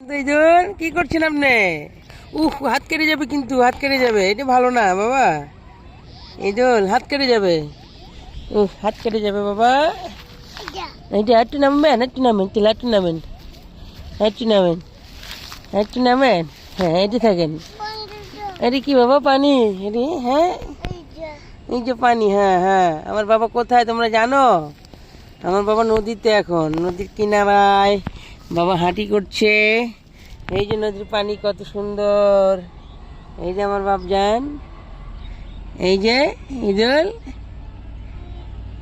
দুইজন কি করছেন আপনি? হাত কেটে যাবে, কিন্তু হাত কেটে যাবে, এটা ভালো না বাবা। ঈদুল হাত কেটে যাবে, হাত কেটে যাবে বাবা। এইটা একটু নামবেন, একটু নামেন, তেল একটু নামেন, একটু নামেন, একটু নামেন। হ্যাঁ, এটি থাকেন। এটি কি বাবা? পানি এটি? হ্যাঁ, এই যে পানি। হ্যাঁ হ্যাঁ, আমার বাবা কোথায় তোমরা জানো? আমার বাবা নদীতে, এখন নদীর কিনারায় বাবা হাঁটি করছে। এই যে নদীর পানি কত সুন্দর। এই যে আমার বাপজান, এই যে ঈদুল,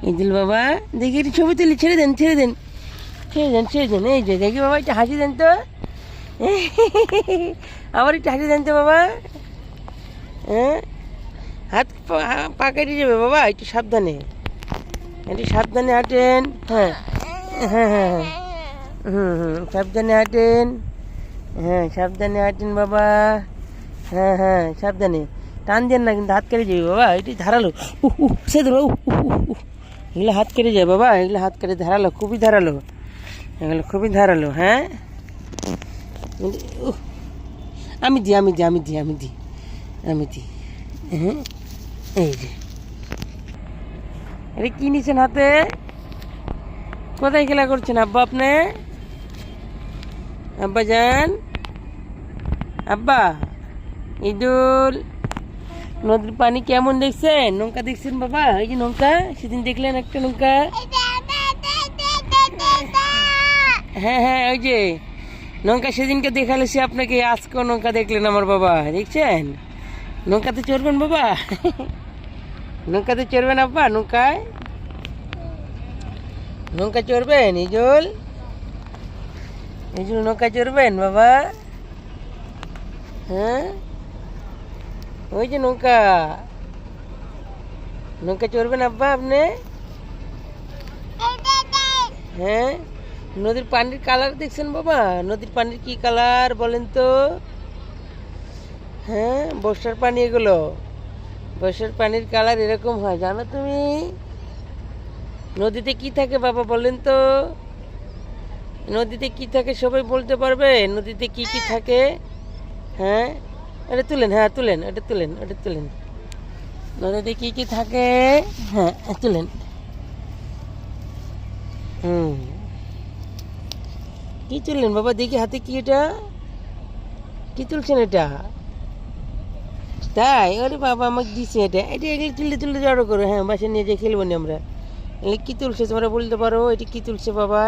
ঈদুল বাবা দেখি একটু ছবি তুলি। ছেড়ে দেন, ছেড়ে দেন, ছেড়ে দেন, ছেড়ে দেন। এই যে দেখি বাবা, একটু হাসি দেন তো। আবার একটু হাসি দেন তো বাবা। হ্যাঁ, হাত পা কেটে যাবে বাবা, একটু সাবধানে, একটু সাবধানে হাঁটেন। হ্যাঁ হ্যাঁ হ্যাঁ হ্যাঁ, সাবধানে হাঁটেন। হ্যাঁ, সাবধানে হাঁটেন বাবা। হ্যাঁ হ্যাঁ, সাবধানে, টান দেন না কিন্তু হাত কেটে যাবে বাবা। এটি ধারালো, সে ধরো, এগুলো হাত কেটে যায় বাবা, এগুলো হাত কেটে ধারালো, খুবই ধারালো, এগুলো খুবই ধারালো। হ্যাঁ, আমি দিই, আমি দিই, আমি দিই, আমি দিই, আমি দিই। হ্যাঁ, এই যে এটা কি নিছেন হাতে? কোথায় খেলা করছেন আব্বা আপনি? আব্বা যান, আব্বা। ঈদুল, নদীর পানি কেমন দেখছেন? নৌকা দেখছেন বাবা? এই যে নৌকা, সেদিন দেখলেন একটা নৌকা। হ্যাঁ হ্যাঁ, ওই যে নৌকা সেদিনকে দেখালে সে আপনাকে, আজকেও নৌকা দেখলেন আমার বাবা, দেখছেন? নৌকাতে চড়বেন বাবা? নৌকাতে চড়বেন আব্বা? নৌকায়, নৌকা চড়বেন ঈদুল? ঈদুল নৌকা চড়বেন বাবা? হ্যাঁ, ওই যে নৌকা, নৌকা চড়বেন আব্বা আপনি? হ্যাঁ, নদীর পানির কালার দেখছেন বাবা? নদীর পানির কি কালার বলেন তো? হ্যাঁ, বর্ষার পানি এগুলো, বর্ষার পানির কালার এরকম হয়, জানো তুমি? নদীতে কি থাকে বাবা বলেন তো? নদীতে কি থাকে সবাই বলতে পারবে? নদীতে কি কি থাকে? হ্যাঁ, এটা তুলেন, হ্যাঁ তুলেন, এটা তুলেন, এটা তুলেন। নদীতে কি কি থাকে? হ্যাঁ, তুলেন। কি তুললেন বাবা? দেখি হাতে কি, এটা কি তুলছেন? এটা তাই? আরে বাবা আমাকে দিছে এটা, এটা এগুলো তুললে তুললে জড়ো করো। হ্যাঁ, বাসা নিয়ে যেয়ে খেলবো না আমরা। এগুলো কি তুলছে তোমরা বলতে পারো? এটা কি তুলছে বাবা?